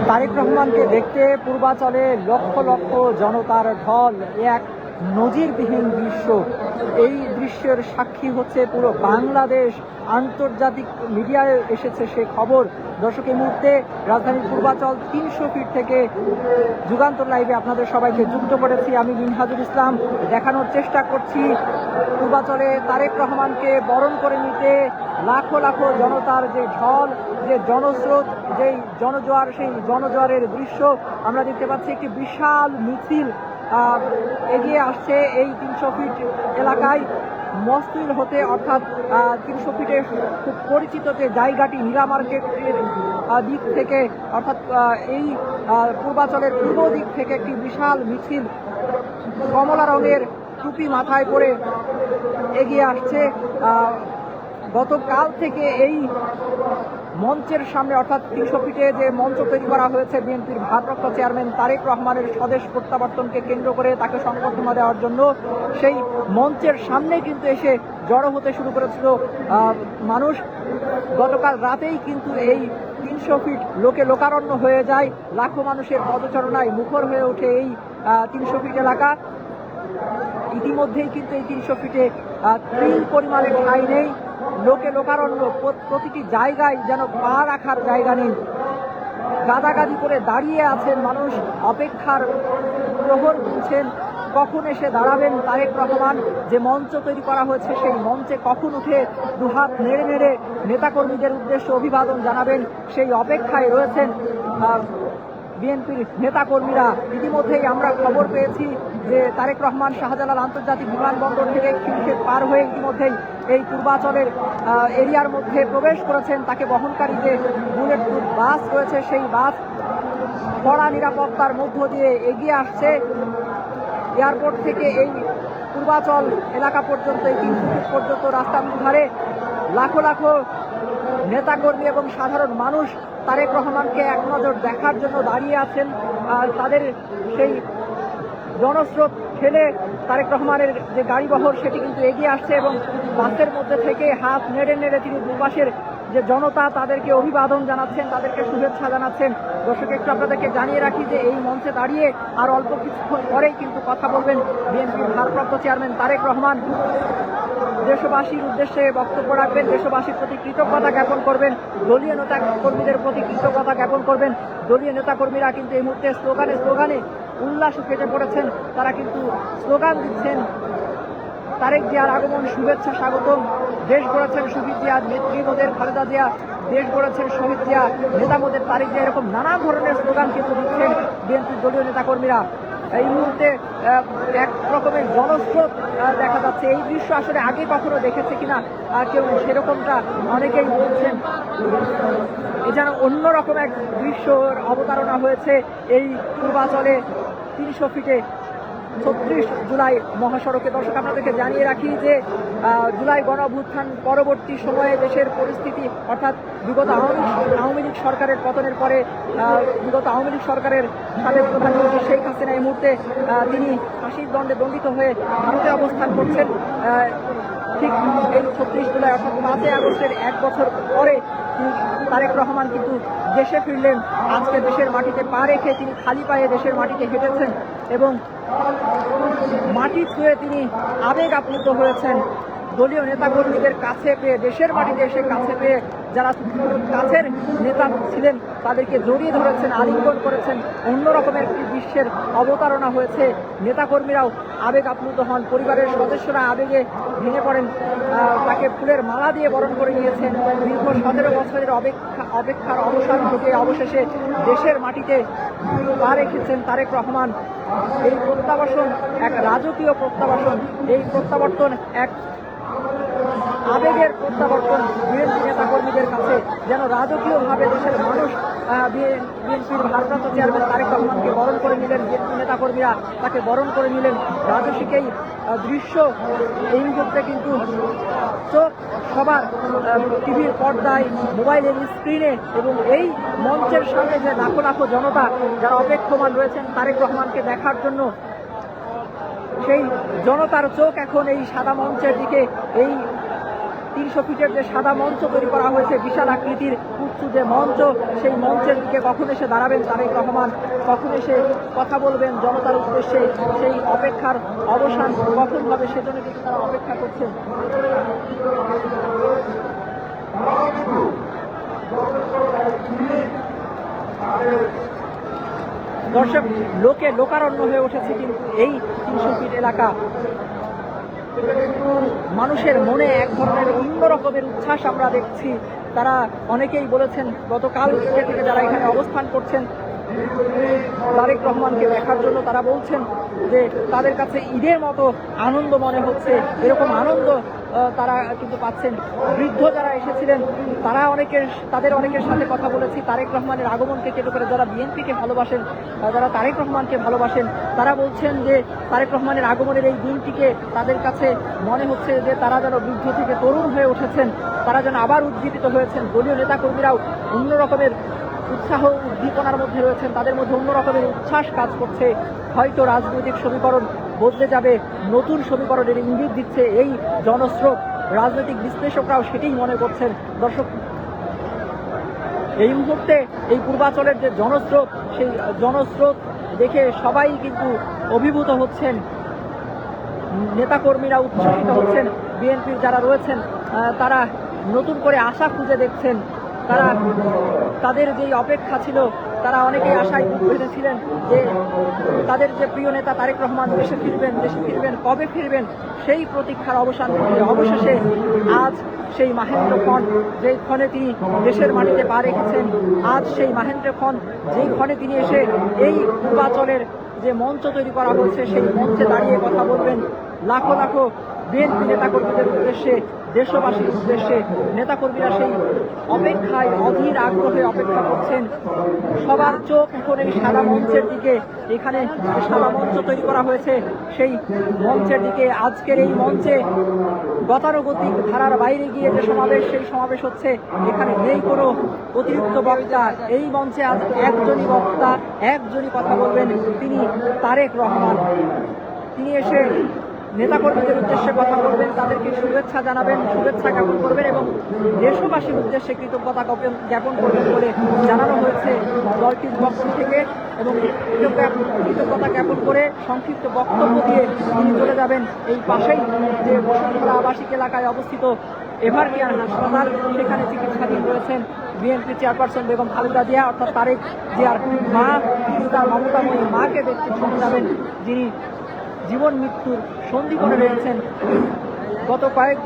তারেক রহমানকে দেখতে পূর্বাচলে লক্ষ লক্ষ জনতার ঢল, এক নজিরবিহীন দৃশ্য। এই দৃশ্যের সাক্ষী হচ্ছে পুরো বাংলাদেশ, আন্তর্জাতিক মিডিয়ায় এসেছে সে খবর। দর্শক, এই মুহূর্তে রাজধানীর পূর্বাচল 300 ফিট থেকে যুগান্তর লাইভে আপনাদের সবাইকে যুক্ত করেছি আমি মিনহাজুল ইসলাম। দেখানোর চেষ্টা করছি পূর্বাচলে তারেক রহমানকে বরণ করে নিতে লাখো লাখো জনতার যে ঢল, যে জনস্রোত, যেই জনজোয়ার, সেই জনজোয়ারের দৃশ্য আমরা দেখতে পাচ্ছি। একটি বিশাল মিছিল এগিয়ে আসছে এই 300 ফিট এলাকায় মসজিদ হতে, অর্থাৎ 300 ফিটের খুব পরিচিত যে জায়গাটি নীলা মার্কেটের দিক থেকে, অর্থাৎ এই পূর্বাচলের পূর্ব দিক থেকে একটি বিশাল মিছিল কমলা রঙের টুপি মাথায় করে এগিয়ে আসছে। গতকাল থেকে এই মঞ্চের সামনে, অর্থাৎ 300 ফিটে যে মঞ্চ তৈরি করা হয়েছে বিএনপির ভারপ্রাপ্ত চেয়ারম্যান তারেক রহমানের স্বদেশ প্রত্যাবর্তনকে কেন্দ্র করে তাকে সংবর্ধনা দেওয়ার জন্য, সেই মঞ্চের সামনে কিন্তু এসে জড়ো হতে শুরু করেছিল মানুষ। গতকাল রাতেই কিন্তু এই 300 ফিট লোকে লোকারণ্য হয়ে যায়, লাখো মানুষের পদচারণায় মুখর হয়ে ওঠে এই 300 ফিট এলাকা। ইতিমধ্যেই কিন্তু এই 300 ফিটে পরিমাণের ঠাঁই নেই, লোকে লোকারণ্য, প্রতিটি জায়গায় যেন পা রাখার জায়গা নেই। গাদাগাদি করে দাঁড়িয়ে আছেন মানুষ, অপেক্ষার প্রহর গুনছেন কখন এসে দাঁড়াবেন তারেক রহমান। যে মঞ্চ তৈরি করা হয়েছে সেই মঞ্চে কখন উঠে দুহাত নেড়ে নেড়ে নেতাকর্মীদের উদ্দেশ্যে অভিবাদন জানাবেন, সেই অপেক্ষায় রয়েছেন বিএনপির নেতাকর্মীরা। ইতিমধ্যেই আমরা খবর পেয়েছি যে তারেক রহমান শাহজালাল আন্তর্জাতিক বিমানবন্দর থেকে খিলক্ষেত পার হয়ে ইতিমধ্যেই এই পূর্বাচলের এরিয়ার মধ্যে প্রবেশ করেছেন। তাকে বহনকারী যে বুলেট প্রুফ বাস রয়েছে সেই বাস কড়া নিরাপত্তার মধ্য দিয়ে এগিয়ে আসছে। এয়ারপোর্ট থেকে এই পূর্বাচল এলাকা পর্যন্ত, এই 300 ফিট পর্যন্ত রাস্তার ধারে লাখো লাখো নেতাকর্মী এবং সাধারণ মানুষ তারেক রহমানকে এক নজর দেখার জন্য দাঁড়িয়ে আছেন। আর তাদের সেই জনস্রোত ঠেলে তারেক রহমানের যে গাড়িবহর সেটি কিন্তু এগিয়ে আসছে এবং বাসের মধ্যে থেকে হাত নেড়ে নেড়ে তিনি দুপাশের যে জনতা তাদেরকে অভিবাদন জানাচ্ছেন, তাদেরকে শুভেচ্ছা জানাচ্ছেন। দর্শক, একটু আপনাদেরকে জানিয়ে রাখি যে এই মঞ্চে দাঁড়িয়ে আর অল্প কিছুক্ষণ পরেই কিন্তু কথা বলবেন বিএনপির ভারপ্রাপ্ত চেয়ারম্যান তারেক রহমান। দেশবাসীর উদ্দেশ্যে বক্তব্য রাখবেন, দেশবাসীর প্রতি কৃতজ্ঞতা জ্ঞাপন করবেন, দলীয় নেতা কর্মীদের প্রতি কৃতজ্ঞতা জ্ঞাপন করবেন। দলীয় নেতাকর্মীরা কিন্তু এই মুহূর্তে স্লোগানে স্লোগানে উল্লাসে ফেটে পড়েছেন। তারা কিন্তু স্লোগান দিচ্ছেন তারেক জিয়ার আগমন, শুভেচ্ছা, স্বাগতম। দেশ গড়েছেন শহীদ জিয়া, নেত্রী মোদের খালেদা জিয়া, দেশ গড়েছেন শহীদ জিয়া, নেতা মোদের তারেক জিয়া, এরকম নানা ধরনের স্লোগান কিন্তু দিচ্ছেন বিএনপির দলীয় নেতাকর্মীরা। এই মুহূর্তে এক রকমের জনস্রোত দেখা যাচ্ছে। এই দৃশ্য আসলে আগে কখনো দেখেছে কিনা কেউ সেরকমটা অনেকেই বলছেন। এ যেন অন্যরকম এক দৃশ্যর অবতারণা হয়েছে এই পূর্বাচলে 300 ফিটে 36 জুলাই মহাসড়কে। দর্শক, আপনাদেরকে জানিয়ে রাখি যে জুলাই গণঅভ্যুত্থান পরবর্তী সময়ে দেশের পরিস্থিতি, অর্থাৎ বিগত আওয়ামী লীগ সরকারের পতনের পরে বিগত আওয়ামী লীগ সরকারের সাবেক প্রধানমন্ত্রী শেখ হাসিনা এই মুহূর্তে তিনি ফাঁসির দণ্ডে দণ্ডিত হয়ে ভারতে অবস্থান করছেন। ঠিক এই 36 জুলাই অর্থাৎ 5 আগস্টের 1 বছর পরে তারেক রহমান কিন্তু দেশে ফিরলেন। আজকে দেশের মাটিতে পা রেখে তিনি খালি পায়ে দেশের মাটিতে হেঁটেছেন এবং মাটি ছুঁয়ে তিনি আবেগ আপ্লুত হয়েছেন। দলীয় নেতাকর্মীদের কাছে পেয়ে, দেশের মাটিতে এসে কাছে পেয়ে যারা কাছের নেতা ছিলেন তাদেরকে জড়িয়ে ধরেছেন, আলিঙ্গন করেছেন। অন্যরকমের একটি দৃশ্যের অবতারণা হয়েছে। নেতাকর্মীরাও আবেগ আপ্লুত হন, পরিবারের সদস্যরা আবেগে ভেঙে পড়েন, তাকে ফুলের মালা দিয়ে বরণ করে নিয়েছেন। দীর্ঘ 17 বছরের অপেক্ষার অবসান থেকে অবশেষে দেশের মাটিতে পা রেখেছেন তারেক রহমান। এই প্রত্যাবাসন এক রাজকীয় প্রত্যাবাসন, এই প্রত্যাবর্তন এক আবেগের প্রত্যাবর্তন বিএনপি নেতাকর্মীদের কাছে। যেন রাজকীয়ভাবে দেশের মানুষ বিএনপির ভারপ্রাপ্ত চেয়ারম্যান তারেক রহমানকে বরণ করে নিলেন, বিএনপি নেতাকর্মীরা তাকে বরণ করে নিলেন। রাজস্বিক এই দৃশ্য এই মুহূর্তে কিন্তু চোখ সবার টিভির পর্দায়, মোবাইলের স্ক্রিনে এবং এই মঞ্চের সামনে যে লাখো লাখো জনতা যারা অপেক্ষমান রয়েছেন তারেক রহমানকে দেখার জন্য, সেই জনতার চোখ এখন এই সাদা মঞ্চের দিকে, এই 300 ফিটের যে সাদা মঞ্চ তৈরি করা হয়েছে, বিশাল আকৃতির উঁচু যে মঞ্চ, সেই মঞ্চের দিকে কখন এসে দাঁড়াবেন তারেক রহমান, কখন এসে কথা বলবেন জনতার উদ্দেশ্যে, সেই অপেক্ষার অবসান কখন হবে সেজন্য কিন্তু তারা অপেক্ষা করছেন। দর্শক, লোকারণ্য হয়ে উঠেছে কিন্তু এই 300 ফিট এলাকা। মানুষের মনে এক ধরনের অন্য রকমের উচ্ছ্বাস আমরা দেখছি। তারা অনেকেই বলেছেন গতকাল থেকে যারা এখানে অবস্থান করছেন তারেক রহমানকে দেখার জন্য, তারা বলছেন যে তাদের কাছে ঈদের মতো আনন্দ মনে হচ্ছে, এরকম আনন্দ তারা কিন্তু পাচ্ছেন। বৃদ্ধ যারা এসেছিলেন তাদের অনেকের সাথে কথা বলেছি তারেক রহমানের আগমনকে কেন্দ্র করে, যারা বিএনপিকে ভালোবাসেন, যারা তারেক রহমানকে ভালোবাসেন, তারা বলছেন যে তারেক রহমানের আগমনের এই দিনটিকে তাদের কাছে মনে হচ্ছে যে তারা যেন বৃদ্ধ থেকে তরুণ হয়ে উঠেছেন, তারা যেন আবার উজ্জীবিত হয়েছেন। দলীয় নেতাকর্মীরাও অন্য রকমের উৎসাহ উদ্দীপনার মধ্যে রয়েছেন, তাদের মধ্যে অন্য রকমের উচ্ছ্বাস কাজ করছে। হয়তো রাজনৈতিক সমীকরণ বদলে যাবে, নতুন সমীকরণের ইঙ্গিত দিচ্ছে এই জনস্রোত। রাজনৈতিক বিশ্লেষকরাও সেটাই মনে করছেন। দর্শক, এই মুহূর্তে এই পূর্বাঞ্চলের যে জনস্রোত, সেই জনস্রোত দেখে সবাই কিন্তু অভিভূত হচ্ছেন, নেতাকর্মীরা উচ্ছ্বসিত হচ্ছেন। বিএনপির যারা রয়েছেন তারা নতুন করে আশা খুঁজে দেখছেন। তাদের যেই অপেক্ষা ছিল, তারা অনেকেই আশায় বেঁধেছিলেন যে তাদের যে প্রিয় নেতা তারেক রহমান দেশে ফিরবেন, কবে ফিরবেন, সেই প্রতীক্ষার অবসান ঘটিয়ে অবশেষে আজ সেই মাহেন্দ্র খন, যেই ক্ষণে তিনি দেশের মাটিতে পা রেখেছেন, আজ সেই মাহেন্দ্র খন যেই ক্ষণে তিনি এসে এই পূর্বাঞ্চলের যে মঞ্চ তৈরি করা হচ্ছে, সেই মঞ্চে দাঁড়িয়ে কথা বলবেন। লাখো লাখো বিএনপি নেতাকর্মীদের উদ্দেশ্যে, দেশবাসীর উদ্দেশ্যে নেতাকর্মীরা সেই অপেক্ষায় অধীর আগ্রহে অপেক্ষা করছেন। সবার চোখ এখন এই সাদা মঞ্চের দিকে। এখানে সাদা মঞ্চ তৈরি করা হয়েছে, সেই মঞ্চের দিকে। আজকের এই মঞ্চে গতানুগতিক ধারার বাইরে গিয়ে যে সমাবেশ, সেই সমাবেশ হচ্ছে। এখানে নেই কোনো অতিরিক্ত বক্তা। এই মঞ্চে আজ একজনই বক্তা, একজনই কথা বলবেন, তিনি তারেক রহমান। তিনি এসে নেতাকর্মীদের উদ্দেশ্যে কথা বলবেন, তাদেরকে শুভেচ্ছা জানাবেন, শুভেচ্ছা জ্ঞাপন করবেন এবং দেশবাসীর উদ্দেশ্যে কৃতজ্ঞতা জ্ঞাপন করবেন বলে জানানো হয়েছে দলটির পক্ষ থেকে। এবং কৃতজ্ঞতা জ্ঞাপন করে সংক্ষিপ্ত বক্তব্য দিয়ে তিনি চলে যাবেন এই পাশেই যে বসুন্ধরা আবাসিক এলাকায় অবস্থিত এভারকেয়ার হাসপাতাল, সেখানে চিকিৎসাধীন রয়েছেন বিএনপি চেয়ারপারসন বেগম খালেদা জিয়া, অর্থাৎ তারেক জিয়ার মা, তার মমতাময়ী মাকে দেখতে চলে যাবেন, যিনি জীবন মৃত্যুর সন্ধি করে রয়েছেন। গত কয়েক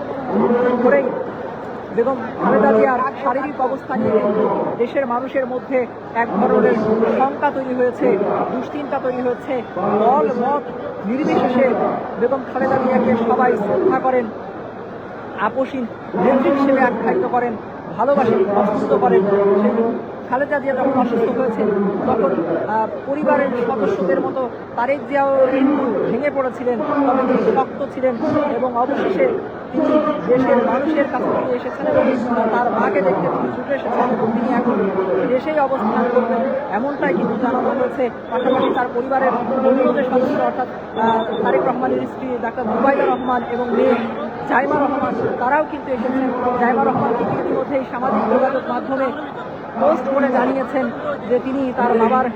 ধরেই বেগম খালেদা জিয়ার শারীরিক অবস্থা নিয়ে দেশের মানুষের মধ্যে এক ধরনের শঙ্কা তৈরি হয়েছে, দুশ্চিন্তা তৈরি হয়েছে। দল মত নির্বিশেষে বেগম খালেদা জিয়াকে সবাই শ্রদ্ধা করেন, আপসীন নেত্রী হিসেবে আখ্যায়িত করেন, ভালোবাসেন, পছন্দ করেন। খালেদা জিয়া যখন অসুস্থ হয়েছেন তখন পরিবারের সদস্যদের মতো তারেক জিয়াও কিন্তু ভেঙে পড়েছিলেন, তবে তিনি শক্ত ছিলেন এবং অবশেষে তিনি দেশের মানুষের কাছে ফিরে এসেছেন এবং তার মাকে দেখতে তিনি ছুটে এসেছেন এবং তিনি এখন দেশেই অবস্থান করবেন, এমনটাই কিন্তু জানানো হয়েছে। পাশাপাশি তার পরিবারের অন্য যে সদস্য, অর্থাৎ তারেক রহমানের স্ত্রী ডাক্তার জুবাইদা রহমান এবং মেয়ে জাইমা রহমান, তারাও কিন্তু এসেছেন। জাইমা রহমান ইতিমধ্যেই সামাজিক যোগাযোগ মাধ্যমে পোস্ট করে জানিয়েছেন যে তিনি তার বাবার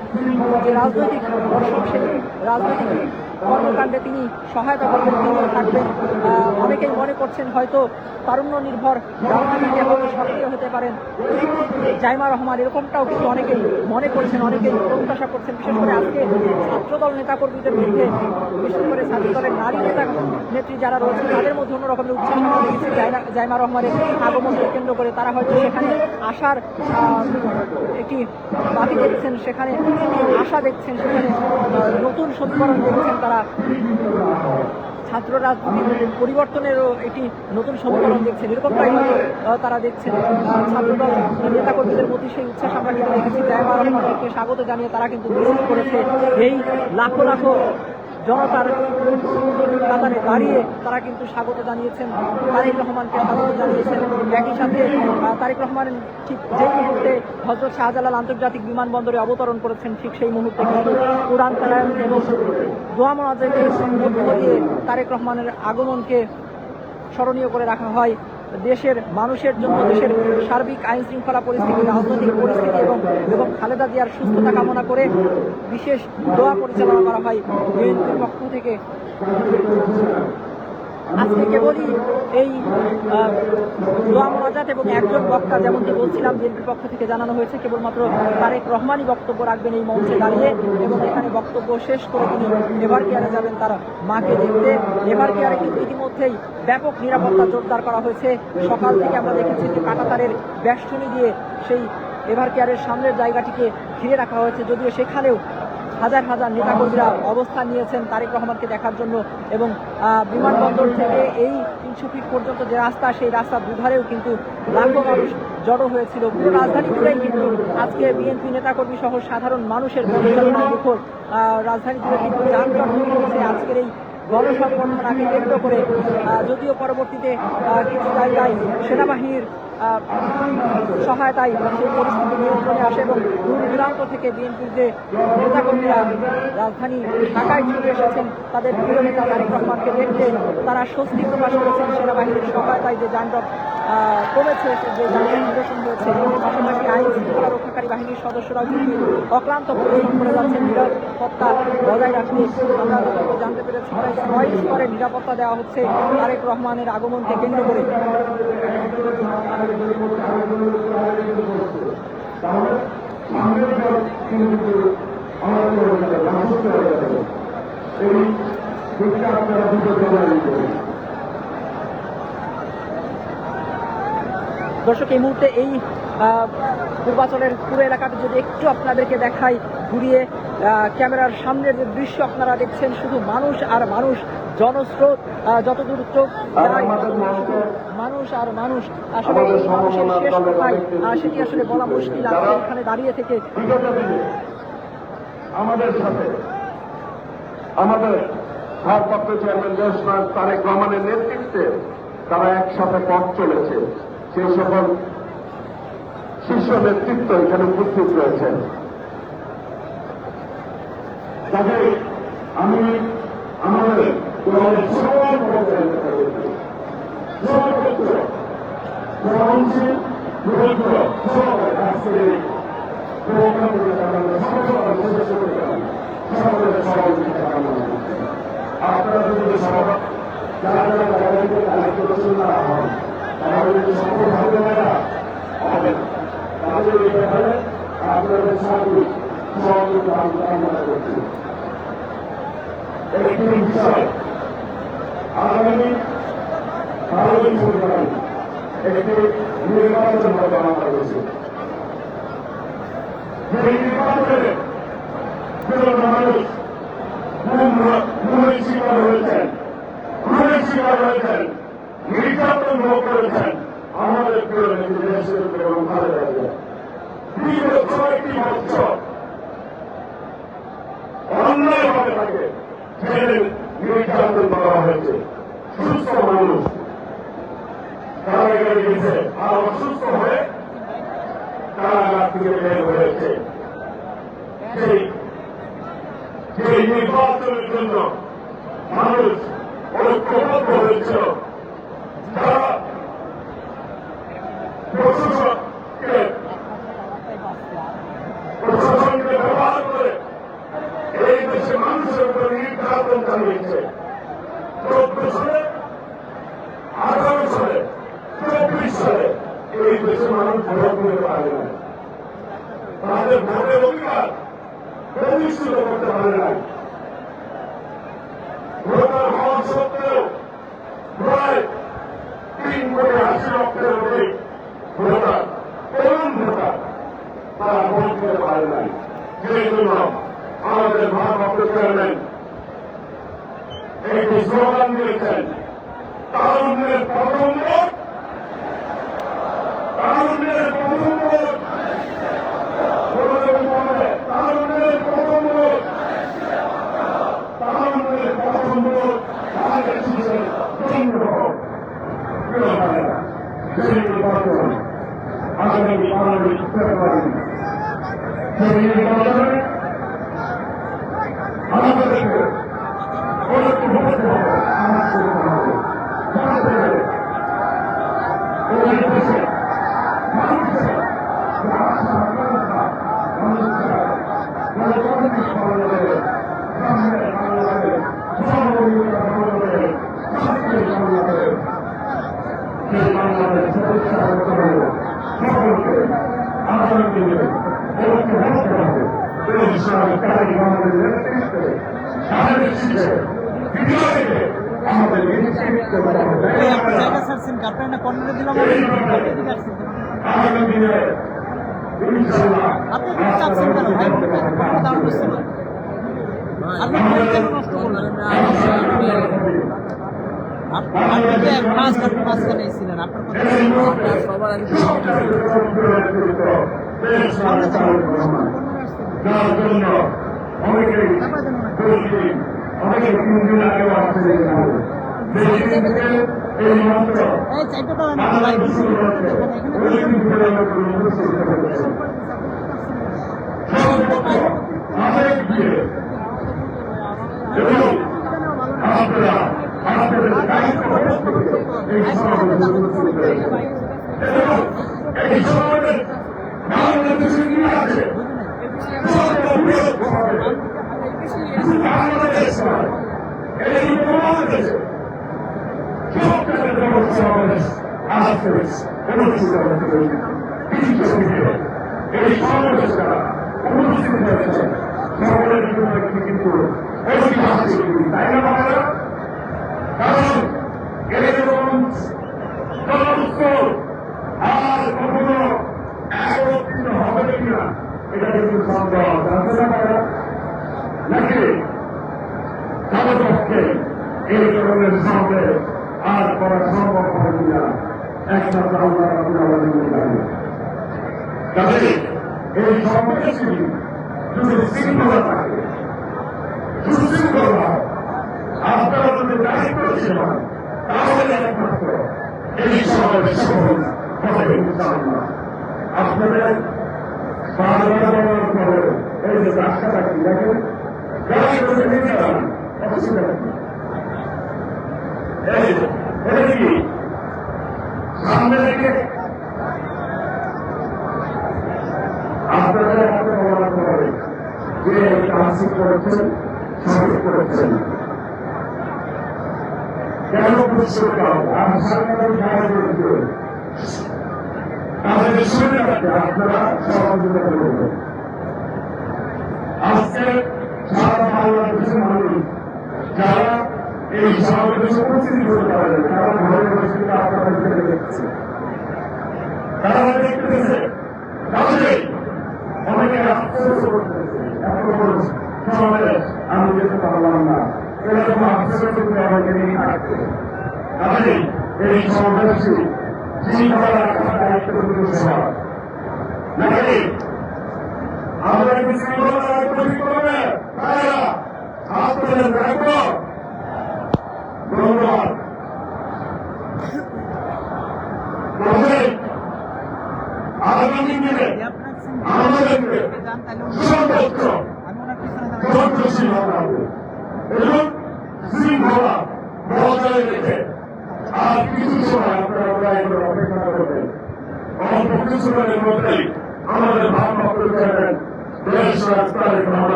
যে রাজনৈতিক দর্শক, সেই রাজনৈতিক কর্মকাণ্ডে তিনি সহায়তা করবেন, তিনি থাকবেন। অনেকেই মনে করছেন হয়তো তারুণ্য নির্ভর রাজনীতিতে হয়তো সক্রিয় হতে পারেন জাইমা রহমান, এরকমটাও কিন্তু অনেকেই মনে করছেন, অনেকেই প্রত্যাশা করছেন। বিশেষ করে আজকে ছাত্রদল নেতাকর্মীদের মধ্যে, বিশেষ করে ছাত্রদলের নারী নেত্রী যারা রয়েছেন, তাদের মধ্যে অন্যরকমের উচ্ছ্বাস দেখেছি জাইমা রহমানের আগমনকে কেন্দ্র করে। তারা হয়তো সেখানে আসার একটি বাতি দেখছেন, সেখানে আশা দেখছেন, সেখানে নতুন সমীকরণ দেখছেন। তারা ছাত্র রাজনীতির পরিবর্তনেরও একটি নতুন সমীকরণ দেখছেন, এরকমটাই হয়তো তারা দেখছেন। ছাত্রদল নেতাকর্মীদের মধ্যে সেই উচ্ছ্বাস আমরা কিন্তু দেখেছি। জাইমা রহমানকে স্বাগত জানিয়ে তারা কিন্তু মিছিল করেছে। এই লাখো লাখো জনতার কাতারে দাঁড়িয়ে তারা কিন্তু স্বাগত জানিয়েছেন, তারেক রহমানকে স্বাগত জানিয়েছেন। একই সাথে তারেক রহমান ঠিক যেই মুহূর্তে হযরত শাহজালাল আন্তর্জাতিক বিমানবন্দরে অবতরণ করেছেন, ঠিক সেই মুহূর্তে কিন্তু কোরআন তেলাওয়াত এবং দোয়া মোনাজাতের মধ্য দিয়ে তারেক রহমানের আগমনকে স্মরণীয় করে রাখা হয়। দেশের মানুষের জন্য, দেশের সার্বিক আইন শৃঙ্খলা পরিস্থিতি, রাজনৈতিক পরিস্থিতি এবং খালেদা জিয়ার সুস্থতা কামনা করে বিশেষ দোয়া পরিচালনা করা হয় বিএনপির পক্ষ থেকে। আজকে কেবলই এই দোয়া মোনাজাত এবং একজন বক্তা, যেমনটি বলছিলাম বিএনপির পক্ষ থেকে জানানো হয়েছে, কেবলমাত্র তারেক রহমানই বক্তব্য রাখবেন এই মঞ্চে দাঁড়িয়ে, এবং এখানে বক্তব্য শেষ করে তিনি এভার কেয়ারে যাবেন তার মাকে দেখতে। এভার কেয়ারে কিন্তু ইতিমধ্যেই ব্যাপক নিরাপত্তা জোরদার করা হয়েছে। সকাল থেকে আমরা দেখেছি যে কাঁটাতারের বেষ্টনী দিয়ে সেই এভার কেয়ারের সামনের জায়গাটিকে ঘিরে রাখা হয়েছে, যদিও সেখানেও হাজার হাজার নেতাকর্মীরা অবস্থান নিয়েছেন তারেক রহমানকে দেখার জন্য। এবং বিমানবন্দর থেকে এই 300 ফিট পর্যন্ত যে রাস্তা, সেই রাস্তার দুধারেও কিন্তু লাখো মানুষ জড়ো হয়েছিল। পুরো রাজধানী জুড়েই কিন্তু আজকে বিএনপি নেতাকর্মী সহ সাধারণ মানুষের পদযাত্রার মুখর। রাজধানী জুড়ে কিন্তু যানজট তৈরি হয়েছে আজকের এই গণসংবর্ধনাকে কেন্দ্র করে। যদিও পরবর্তীতে কিছু জায়গায় সেনাবাহিনীর সহায়তায় সেই পরিস্থিতি নিয়ন্ত্রণে আসে এবং দূর দূরান্ত থেকে বিএনপির যে নেতাকর্মীরা রাজধানী ঢাকায় ছুটে এসেছেন তাদের প্রিয় নেতা তারেক রহমানকে দেখতে তারা স্বস্তি প্রকাশ করেছেন। সেনাবাহিনীর সহায়তায় যে যানজট কমেছে, যে যানজট নিরসন হয়েছে, পাশাপাশি আইন শৃঙ্খলা রক্ষাকারী বাহিনীর সদস্যরাও কিন্তু অক্লান্ত পরিশ্রম করে যাচ্ছেন নিরাপত্তা বজায় রাখতে। আমরা যতটুকু জানতে পেরেছি প্রায় 6 স্তরের নিরাপত্তা দেওয়া হচ্ছে তারেক রহমানের আগমনকে কেন্দ্র করে। দর্শক, এই মুহূর্তে এই পূর্বাচলের পুরো এলাকাটা যদি একটু আপনাদেরকে দেখাই ঘুরিয়ে, ক্যামেরার সামনের যে দৃশ্য আপনারা দেখছেন, শুধু মানুষ আর মানুষ, জনস্রোত যতদূর চোখ যায় মানুষ আর মানুষ। আসলে এই মানুষের শেষ কোথায় সেটি আসলে বলা মুশকিল। আছে এখানে দাঁড়িয়ে থেকে আমাদের সাথে আমাদের ভারপ্রাপ্ত চেয়ারম্যান দেশনাথ তারেক রহমানের নেতৃত্বে তারা একসাথে পথ চলেছে। সেই সকল শীর্ষ নেতৃত্ব এখানে উপস্থিত রয়েছেন। তাকে আমি আমাদের আপনারা যদি সভা যারা যারা জায়গাকে কালেক্ট না হন তাহলে সফল হবে না, হবে না। তাদের এই ব্যাপারে আপনাদের সার্বিক সহযোগিতা কামনা করছি। একটি বিষয় আগামী 12ই ফেব্রুয়ারি একটি নির্বাচন হবে বাংলাদেশে। সেই নির্বাচনে মানুষ শিকার হয়েছেন, শিকার হয়েছেন, নির্যাতন ভোগ করেছেন আমাদের প্রিয় নেত্রী দেশের এবং খালেদা জিয়া। বিগত 6টি বছর অন্যায়ভাবে তাকে জেলে নির্যাতন করা হয়েছে। সুস্থ মানুষ কারাগারে গেছে আর অসুস্থ হয়ে কারাগার থেকে বের হয়েছে। সেই নির্বাচনের জন্য মানুষ ঐক্যবদ্ধ হয়েছিল। যারা প্রশাসনকে ব্যবহার করে এই দেশে মানুষের উপর নির্যাতন চালিয়েছে। 14 সালে, 18 সালে, 24 সালে এই দেশে মানুষ ভোট দিতে পারে না, তাদের ভোটের অধিকার প্রতিষ্ঠিত করতে পারে না। ভোটার হওয়া সত্ত্বেও প্রায় 3,80,00,000 অধিক ভোটার, তরুণ ভোটার, তারা ভোট দিতে পারে নাই। সেই জন্য আমাদের ভারপ্রাপ্ত চেয়ারম্যান একটি স্লোগান দিয়েছেন, তারুণ্যের প্রথম ভোট, তারুণ্যের প্রথম ভোট, তারুণ্যের প্রথম ভোট, তারুণ্যের প্রথম ভোট, তাদের শিশুর কেন্দ্র হোক। সেই নির্বাচন আগামী 12ই ফেব্রুয়ারি, সেই নির্বাচনে আমাদেরকে ঐক্যবদ্ধ হবে,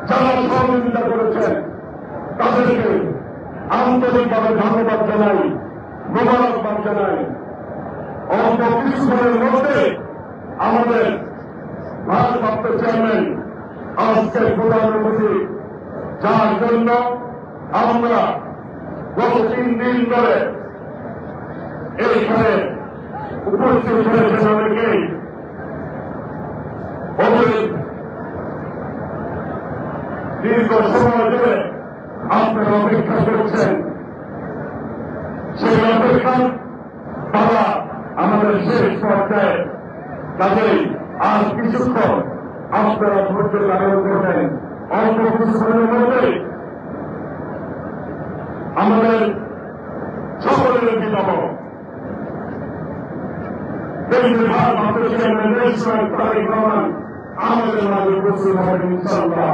যারা সহযোগিতা করেছেন তাদেরকে আন্তরিকভাবে ধন্যবাদ জানাই, মোবারকবাদ জানাই। অল্প কিছুক্ষণের মধ্যে আমাদের ভারপ্রাপ্ত চেয়ারম্যান আজকের প্রধানমন্ত্রী, যার জন্য আমরা গত 3 দিন ধরে এইখানে উপস্থিত হয়েছেন অনেকেই দীর্ঘ সময় ধরে আপনারা অপেক্ষা করছেন। সেই অপেক্ষা তারা আমাদের শেষ পর্যায়ে, কাজেই আর কিছুক্ষণ আপনারা ধৈর্য ধারণ করবেন। অল্প কিছুক্ষণের মধ্যে আমাদের সকলের বিবাহ আমাদের মাঝে উপস্থিত হবেন ইনশাআল্লাহ।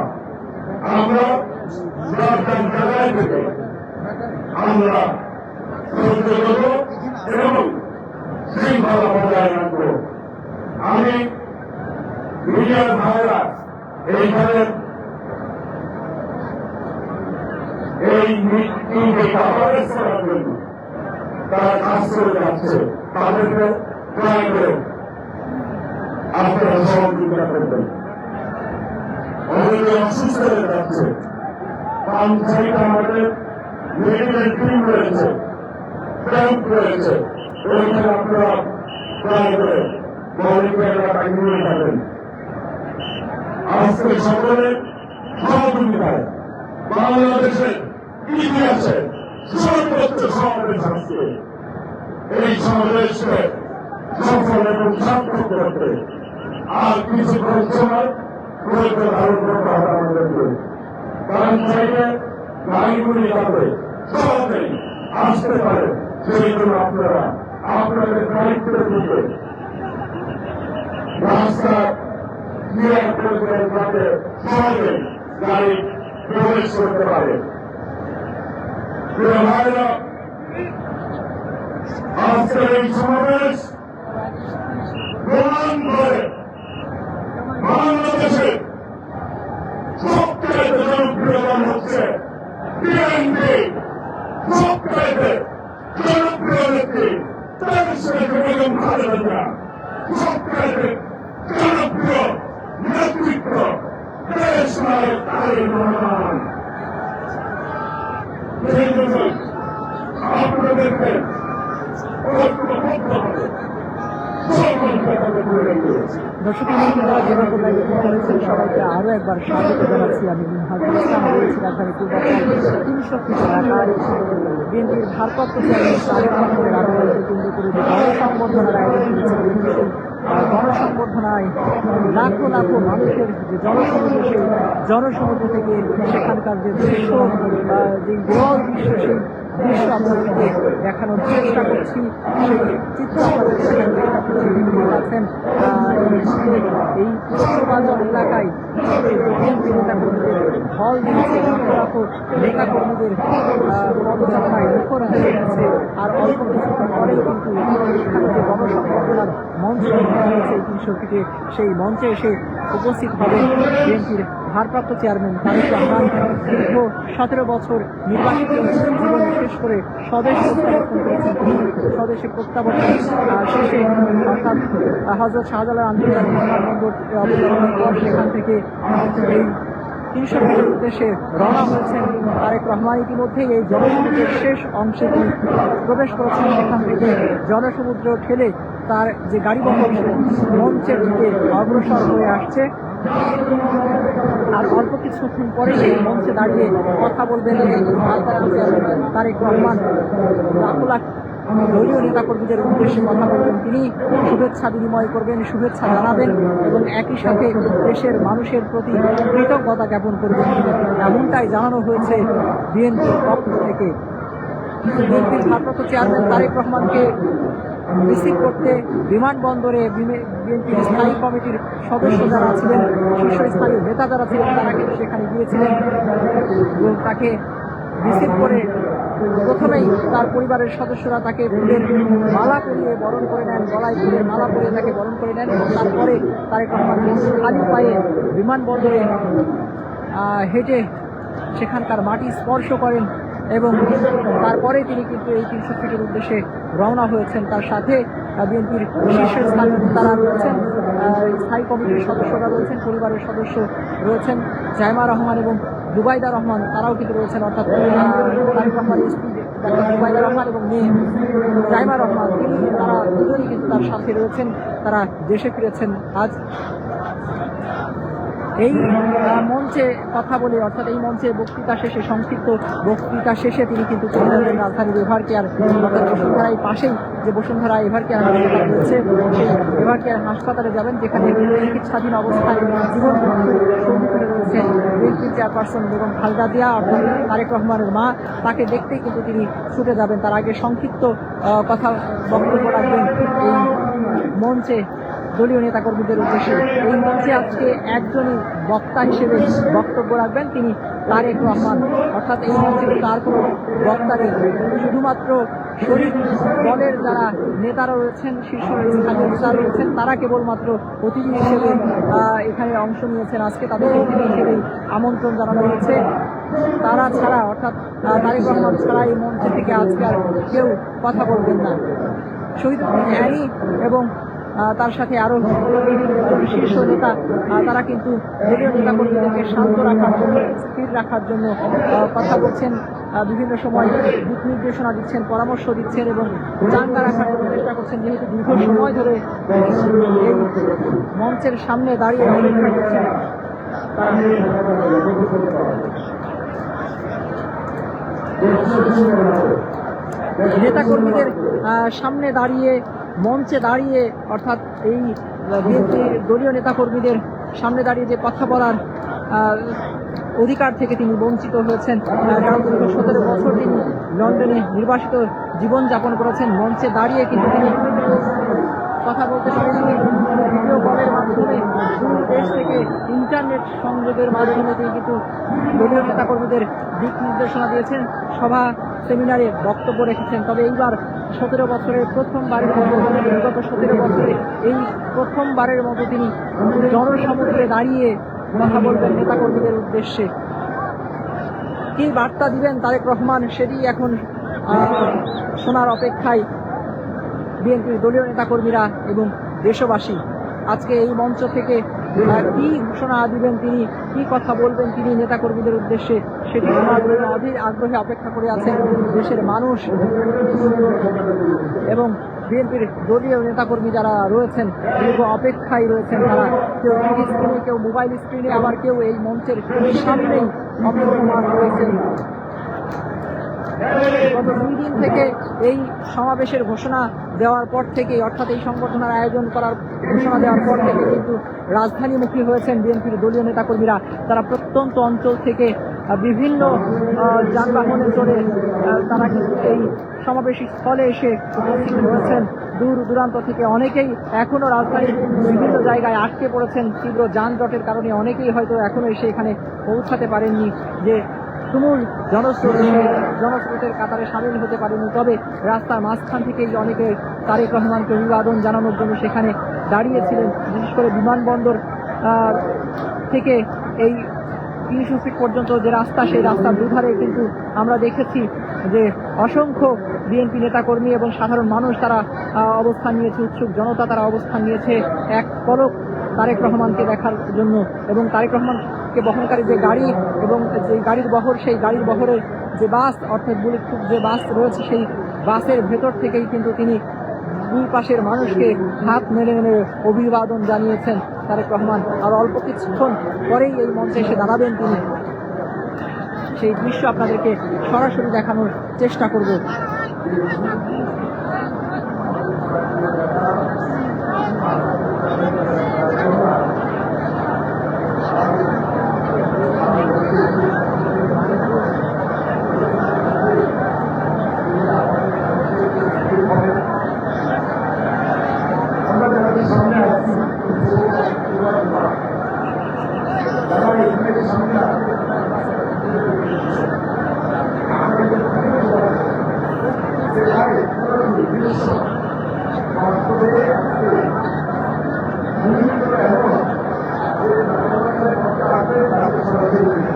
আমরা জায়গায় থেকে আমরা এবং শৃঙ্খলা বজায় রাখবো। আমি মিডিয়ার ভাইরা এইখানে এই মিটিংকে কভারেজ করার জন্য তারা কাজ করে যাচ্ছে, তাদেরকে দয়া করে আপনারা সহযোগিতা করবেন। অনেকে অসুস্থ হয়ে যাচ্ছে, পঞ্চায়েত আমাদের মেডিকেল টিম রয়েছে, ক্যাম্প রয়েছে, ওইখানে আপনারা দয়া করে মৌলিক এলাকায় নিয়ে যাবেন। আজকে সকলের সহযোগিতায় বাংলাদেশের ইতিহাসে সর্বোচ্চ সমাবেশ আজকে এই সমাবেশকে সফল এবং সার্থক করতে আর কিছুক্ষণ সময় প্রয়োজন ধারণ করতে হবে আমাদেরকে। কারণ সাইডে গাড়িগুলি যাবে সহজেই আসতে পারে, সেই জন্য আপনারা আপনাদের দায়িত্বের দিকে রাস্তা ক্লিয়ার করে যাতে সহজেই গাড়ি প্রবেশ করতে পারে। প্রিয় ভাইরা, আজকের এই সমাবেশ প্রমাণ করে বাংলাদেশের সবচেয়ে জনপ্রিয় দল হচ্ছে বিএনপি। সবচেয়ে জনপ্রিয় নেত্রী বেগম খালেদা জিয়া, সবচেয়ে জনপ্রিয় নেতৃত্ব দেশ নায়ক তারেক রহমান। সেই জন্য আপনাদেরকে ঐক্যবদ্ধ হবে, দর্শক যারা যেভাবে করেছেন সবাইকে আরো একবার স্বাগত জানাচ্ছি। আমি হাজুল ইসলাম রয়েছি রাজধানী পূর্বাঞ্চল 300 ফিট এলাকায় বিএনপির ভারপ্রাপ্ত চেয়ারম্যান তারেক রহমানের আগমনকে কেন্দ্র করে যে গণসংবর্ধনার আয়োজন করেছে। গণসংবর্ধনায় লাখো লাখো মানুষের যে জনসমুদ্র, সেই জনসমুদ্র থেকে সেখানকার যে দৃশ্য, যে বিরল দৃশ্য, সেই দৃশ্য আপনাদেরকে দেখানোর চেষ্টা করছি। সেই চিত্র আপনাদের দেখানোর চেষ্টা করছি। আছেন এই পূর্বাঞ্চল এলাকায় বিএনপি নেতাকর্মীদের ঢল দিয়েছে, লাখো নেতাকর্মীদের পদযাত্রায় মুখর হয়ে গেছে। আর অল্প কিছুক্ষণ পরেই কিন্তু এখানে যে গণসংবর্ধনার মঞ্চ করা হয়েছে 300 ফিটে, সেই মঞ্চে এসে উপস্থিত হবে বিএনপির ভারপ্রাপ্ত চেয়ারম্যান তারেক রহমান। দীর্ঘ 17 বছর নির্বাচিত জীবন শেষ করে স্বদেশ প্রত্যাবর্তন করেছেন। স্বদেশে প্রত্যাবর্তন শেষে অর্থাৎ হযরত শাহজালাল আন্তর্জাতিক বিমানবন্দর অবতরণের পর সেখান থেকে এই 300 ফিটের উদ্দেশ্যে রওনা হয়েছেন তারেক রহমান। ইতিমধ্যেই এই জনসমুদ্রের শেষ অংশে তিনি প্রবেশ করেছেন। সেখান থেকে জনসমুদ্র ঠেলে তার যে গাড়ি বহর মঞ্চের দিকে অগ্রসর হয়ে আসছে। আর অল্প কিছুক্ষণ পরে এই মঞ্চে দাঁড়িয়ে কথা বলবেন তারেক রহমান। লাখো লাখ দলীয় নেতাকর্মীদের উদ্দেশ্যে কথা বলবেন তিনি, শুভেচ্ছা বিনিময় করবেন, শুভেচ্ছা জানাবেন এবং একই সাথে দেশের মানুষের প্রতি কৃতজ্ঞতা জ্ঞাপন করবেন। এমনটাই জানানো হয়েছে বিএনপির পক্ষ থেকে। বিএনপির ভারপ্রাপ্ত চেয়ারম্যান তারেক রহমানকে রিসিভ করতে বিমানবন্দরে বিএনপির স্থায়ী কমিটির সদস্য যারা ছিলেন, শীর্ষস্থানীয় নেতা যারা ছিলেন, তারা কিন্তু সেখানে গিয়েছিলেন এবং তাকে রিসিভ করে প্রথমেই তার পরিবারের সদস্যরা তাকে ফুলের মালা পরিয়ে বরণ করে নেন, গলায় ফুলের মালা পরিয়ে তাকে বরণ করে নেন। তারপরে তারেক রহমান খালি পায়ে বিমানবন্দরে হেঁটে সেখানকার মাটি স্পর্শ করেন এবং তারপরে তিনি কিন্তু এই 300 ফিটের উদ্দেশ্যে রওনা হয়েছেন। তার সাথে বিএনপির শীর্ষস্থানীয় নেতারা রয়েছেন, স্থায়ী কমিটির সদস্যরা রয়েছেন, পরিবারের সদস্য রয়েছেন, জাইমা রহমান এবং জুবাইদা রহমান, তারাও কিন্তু রয়েছেন, অর্থাৎ তারেক রহমানের স্ত্রী ডাক্তার জুবাইদা রহমান এবং মেয়ে জাইমা রহমান, তারা দুজনই কিন্তু তার সাথে রয়েছেন। তারা দেশে ফিরেছেন আজ। এই মঞ্চে কথা বলে, অর্থাৎ এই মঞ্চে বক্তৃতা শেষে, সংক্ষিপ্ত বক্তৃতা শেষে তিনি কিন্তু চলে যাবেন রাজধানীর এভার কেয়ার, অর্থাৎ বসুন্ধরার পাশেই যে বসুন্ধরা এভার কেয়ার হাসপাতাল রয়েছে, সেই এভার কেয়ার হাসপাতালে যাবেন, যেখানে চিকিৎসাধীন অবস্থায় জীবন সঙ্গী করে রয়েছেন বিএনপির চেয়ারপারসন বেগম খালেদা জিয়া, অর্থাৎ তারেক রহমানের মা। তাকে দেখতেই কিন্তু তিনি ছুটে যাবেন। তার আগে সংক্ষিপ্ত কথা বক্তব্য রাখবেন এই মঞ্চে দলীয় নেতাকর্মীদের উদ্দেশ্যে। এই মঞ্চে আজকে একজনই বক্তা হিসেবে বক্তব্য রাখবেন, তিনি তারেক রহমান। অর্থাৎ এই মঞ্চে কিন্তু আর কোনো বক্তা নেই, শুধুমাত্র শরীর দলের যারা নেতারা রয়েছেন, শীর্ষ স্থানীয় নেতারা রয়েছেন, তারা কেবলমাত্র অতিথি হিসেবে এখানে অংশ নিয়েছেন। আজকে তাদের অতিথি হিসেবেই আমন্ত্রণ জানানো হয়েছে। তারা ছাড়া, অর্থাৎ তারেক রহমান ছাড়া এই মঞ্চে থেকে আজকে আর কেউ কথা বলবেন না। শহীদ অ্যানি এবং তার সাথে আরো শীর্ষ নেতা, তারা কিন্তু দলীয় নেতাকর্মীদেরকে শান্ত রাখার জন্য, স্থির রাখার জন্য কথা বলছেন, বিভিন্ন সময় দিক নির্দেশনা দিচ্ছেন, পরামর্শ দিচ্ছেন এবং চাঙ্গা রাখার জন্য চেষ্টা করছেন। যেহেতু দীর্ঘ সময় ধরে এই মঞ্চের সামনে দাঁড়িয়ে অপেক্ষা করছেন, নেতাকর্মীদের সামনে দাঁড়িয়ে, মঞ্চে দাঁড়িয়ে, অর্থাৎ এই বিএনপির দলীয় নেতাকর্মীদের সামনে দাঁড়িয়ে যে কথা বলার অধিকার থেকে তিনি বঞ্চিত হয়েছেন। কারণ দীর্ঘ 17 বছর তিনি লন্ডনে নির্বাসিত জীবনযাপন করেছেন। মঞ্চে দাঁড়িয়ে কিন্তু তিনি কথা বলতে পারেননি। ভিডিও কলের মাধ্যমে দূর দেশ থেকে ইন্টারনেট সংযোগের মাধ্যমে তিনি কিন্তু দলীয় নেতাকর্মীদের দিক নির্দেশনা দিয়েছেন, সভা সেমিনারে বক্তব্য রেখেছেন। তবে এইবার 17 বছরের প্রথমবারের মতো, বিগত 17 বছরে এই প্রথমবারের মতো তিনি জনসমুদ্রে দাঁড়িয়ে কথা বলবেন নেতাকর্মীদের উদ্দেশ্যে। কি বার্তা দিবেন তারেক রহমান, সেটি এখন শোনার অপেক্ষায় বিএনপির দলীয় নেতাকর্মীরা এবং দেশবাসী। আজকে এই মঞ্চ থেকে কি ঘোষণা দিবেন তিনি, কি কথা বলবেন তিনি নেতাকর্মীদের উদ্দেশ্যে, সেটি শোনার জন্য অধীর আগ্রহে অপেক্ষা করে আছেন দেশের মানুষ এবং বিএনপির দলীয় নেতাকর্মী যারা রয়েছেন, দীর্ঘ অপেক্ষায় রয়েছেন। তারা কেউ টিভি স্ক্রিনে, কেউ মোবাইল স্ক্রিনে, আবার কেউ এই মঞ্চের সামনেই অপেক্ষমান রয়েছেন। গত 2 দিন থেকে এই সমাবেশের ঘোষণা দেওয়ার পর থেকে, অর্থাৎ এই সংগঠনের আয়োজন করার ঘোষণা দেওয়ার পর থেকে কিন্তু রাজধানীমুখী হয়েছেন বিএনপির দলীয় নেতাকর্মীরা। তারা প্রত্যন্ত অঞ্চল থেকে বিভিন্ন যানবাহনে চড়ে তারা কিন্তু এই সমাবেশ স্থলে এসে উপস্থিত হয়েছেন। দূর দূরান্ত থেকে অনেকেই এখনো রাজধানীর বিভিন্ন জায়গায় আটকে পড়েছেন তীব্র যানজটের কারণে। অনেকেই হয়তো এখনো এসে এখানে পৌঁছাতে পারেননি, যে তুমুল জনস্রোতের কাতারে সামিল হতে পারেনি। তবে রাস্তার মাঝখান থেকেই অনেকে তারেক রহমানকে অভিবাদন জানানোর জন্য সেখানে দাঁড়িয়েছিলেন। বিশেষ করে বিমানবন্দর থেকে এই 300 ফিট পর্যন্ত যে রাস্তা, সেই রাস্তার দুধারে কিন্তু আমরা দেখেছি যে অসংখ্য বিএনপি নেতাকর্মী এবং সাধারণ মানুষ তারা অবস্থান নিয়েছে, উৎসুক জনতা তারা অবস্থান নিয়েছে এক পলক তারেক রহমানকে দেখার জন্য। এবং তারেক রহমানকে বহনকারী যে গাড়ি এবং যে গাড়ির বহর, সেই গাড়ির বহরে যে বাস, অর্থাৎ বুলেট প্রুফ যে বাস রয়েছে, সেই বাসের ভেতর থেকেই কিন্তু তিনি দুই পাশের মানুষকে হাত নেড়ে নেড়ে অভিবাদন জানিয়েছেন তারেক রহমান। আর অল্প কিছুক্ষণ পরেই এই মঞ্চে এসে দাঁড়াবেন তিনি। সেই দৃশ্য আপনাদেরকে সরাসরি দেখানোর চেষ্টা করব। বিভিন্ন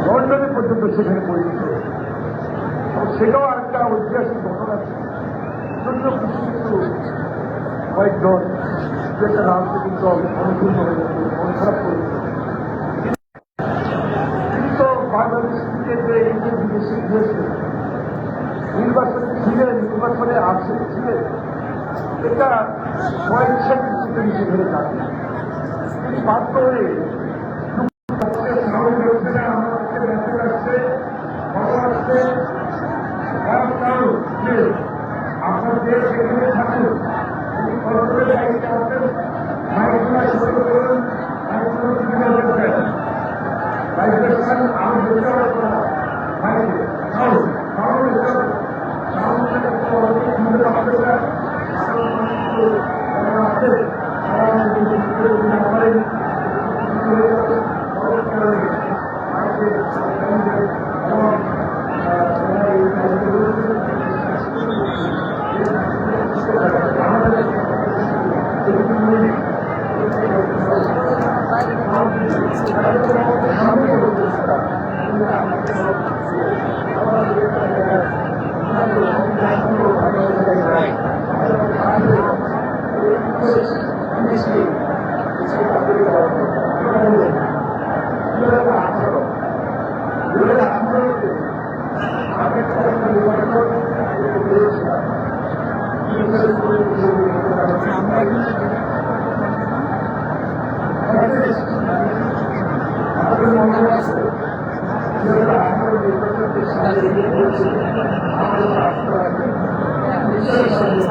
লন্ডনে পর্যন্ত সেখানে পরিণত হয়েছে। সেটাও আরেকটা ঐতিহাসিক ঘটনা ছিল। কিছু কিছু কয়েকজন যেটা রাজনৈতিক দল অনুপূর্ণ হয়ে গেছে, মন খারাপ করে তিনি তো বাংলাদেশ থেকে যে বিদেশে গিয়েছে, নির্বাচনে ছিলেন, নির্বাচনে ছিলেন, এটা স্বইচ্ছায় কিছুতে নিচে ধরে যাবে। তিনি বাধ্য হয়ে আপনার দেশ এখানে থাকুন, আমরা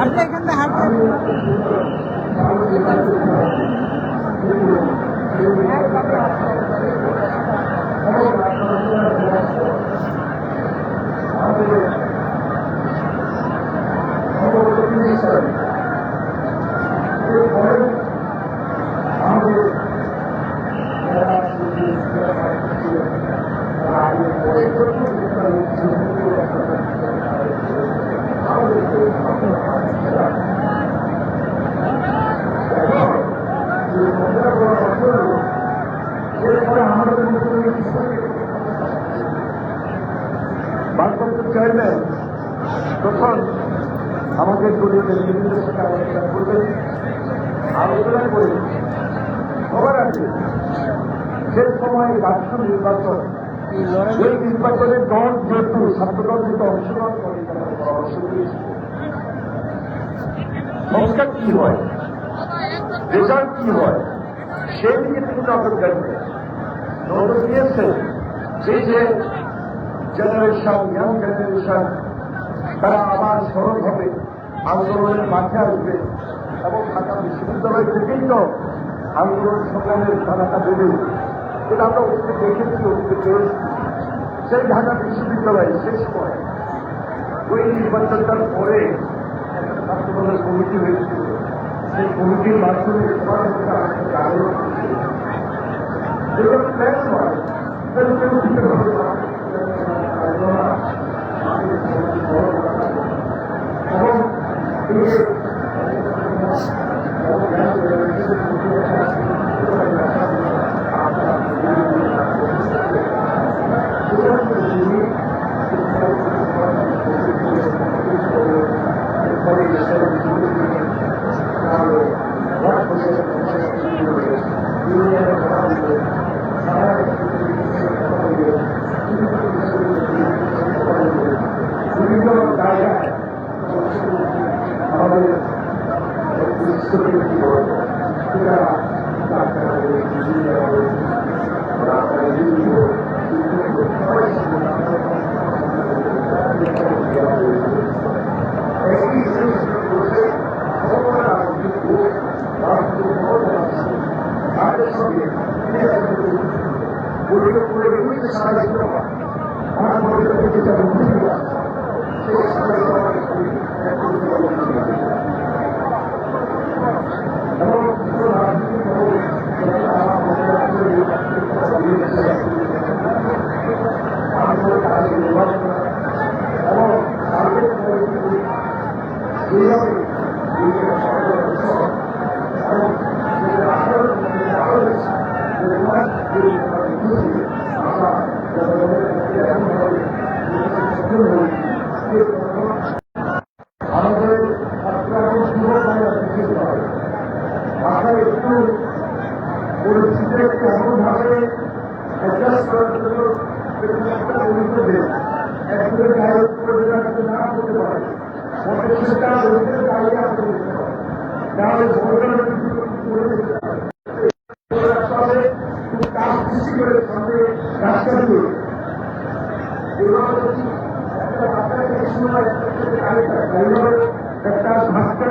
হাঁটতে এখানটা হাঁটতে ভারপ্রাপ্ত চেয়ারম্যান তখন আমাদের দলীয় নেতৃত্বের সাথে আলোচনা করবেন, আলোচনা করে সবার আগে সেই সময় রাষ্ট্র নির্বাচন, এই নির্বাচনের দল যেহেতু ছাত্রদল যেহেতু অংশগ্রহণ করে তারা পরামর্শ দিয়েছে সংস্কার কি হয়, রেজাল্ট কি হয়, সেই দিকে তিনি নজর দেন। নজর দিয়েছে সেই যে জেনারেশন, ইয়াং জেনারেশন তারা আবার সরল হবে, আন্দোলনের মাঠে আসবে এবং ঢাকা বিশ্ববিদ্যালয় থেকেই তো আন্দোলন সংগ্রামের ধারাটা বেড়ে উঠবে। এটা আমরা উঠতে দেখেছি, উঠতে পেরেছি। সেই ঢাকা বিশ্ববিদ্যালয় শেষ সময় ওই নির্বাচনটার পরে একটা ছাত্রদলের কমিটি হয়েছিল। সেই কমিটির মাধ্যমে প্ল্যান হয় বিভিন্ন জায়গায় আমাদের আমাদের ভাষায় একটু পরিস্থিতি একটু এমনভাবে অ্যাডজাস্ট করার জন্য একটা অনুমতি দেন, একজনের গায়ে করে রাখতে না করতে পারে, সেটা গায়ে আসতে দিতে পারে, তাহলে কাজ সৃষ্টি করে সামনে রাস্তা দিয়ে একটা ভাষা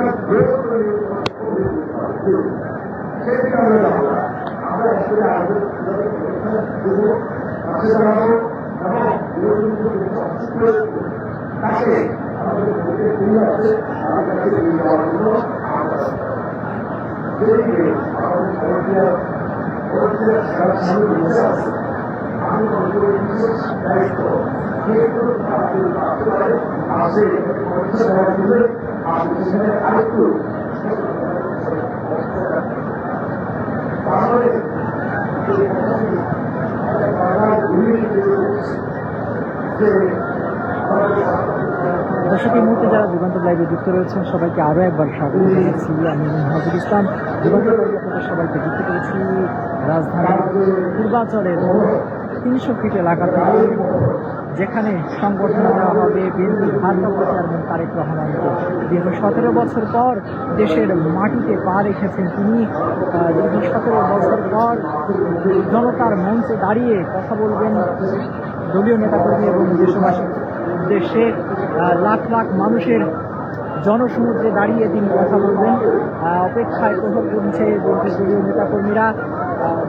সেই কারণে আমরা তাকে আমাদের আছে আমার কাছে যাওয়ার জন্য আমি বিশেষ দায়িত্ব আছে আরেকটু তাহলে দর্শক, এই মুহূর্তে যারা যুগান্তর লাইভে যুক্ত রয়েছেন সবাইকে আরও একবার স্বাগত জানাচ্ছি। আমি হাফিজ ইসলাম। যুগান্তর লাইভে আপনাদের সবাইকে যুক্ত করেছি রাজধানীর পূর্বাঞ্চলের 300 ফিট এলাকাতে, যেখানে সংবর্ধনা দেওয়া হবে বিএনপির ভারপ্রাপ্ত চেয়ারম্যান তারেক রহমানকে। দীর্ঘ 17 বছর পর দেশের মাটিতে পা রেখেছেন তিনি। দীর্ঘ 17 বছর পর জনতার মঞ্চে দাঁড়িয়ে কথা বলবেন দলীয় নেতাকর্মী এবং দেশবাসীর উদ্দেশ্যে। লাখ লাখ মানুষের জনসমুদ্রে দাঁড়িয়ে তিনি কথা বলবেন। অপেক্ষায় প্রহর গুনছে বিএনপির দলীয় নেতাকর্মীরা।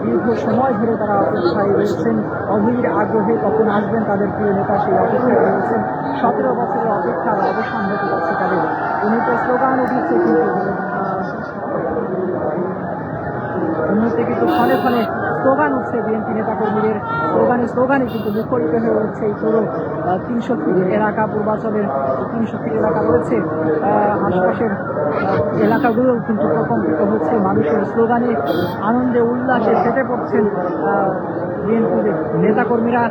দীর্ঘ সময় ধরে তারা অপেক্ষায় রয়েছেন, অধীর আগ্রহে কখন আসবেন তাদের প্রিয় নেতা, সেই অপেক্ষায় রয়েছেন। 17 বছরের অপেক্ষার অবসান হতে যাচ্ছে তাদের। উন্নত স্লোগান উঠেছে, কিন্তু ক্ষণে ক্ষণে স্লোগান উঠছে বিএনপি নেতাকর্মীদের। স্লোগানে কিন্তু মুখরিত হয়ে উঠছে এই পুরো 300 ফিট এলাকা, পূর্বাঞ্চলের 300 ফিট এলাকা রয়েছে, আশপাশের এলাকাগুলো কিন্তু প্রকম্পিত হচ্ছে মানুষের স্লোগানে। আনন্দে উল্লাসে ফেটে পড়ছেন বিএনপির নেতাকর্মীরা।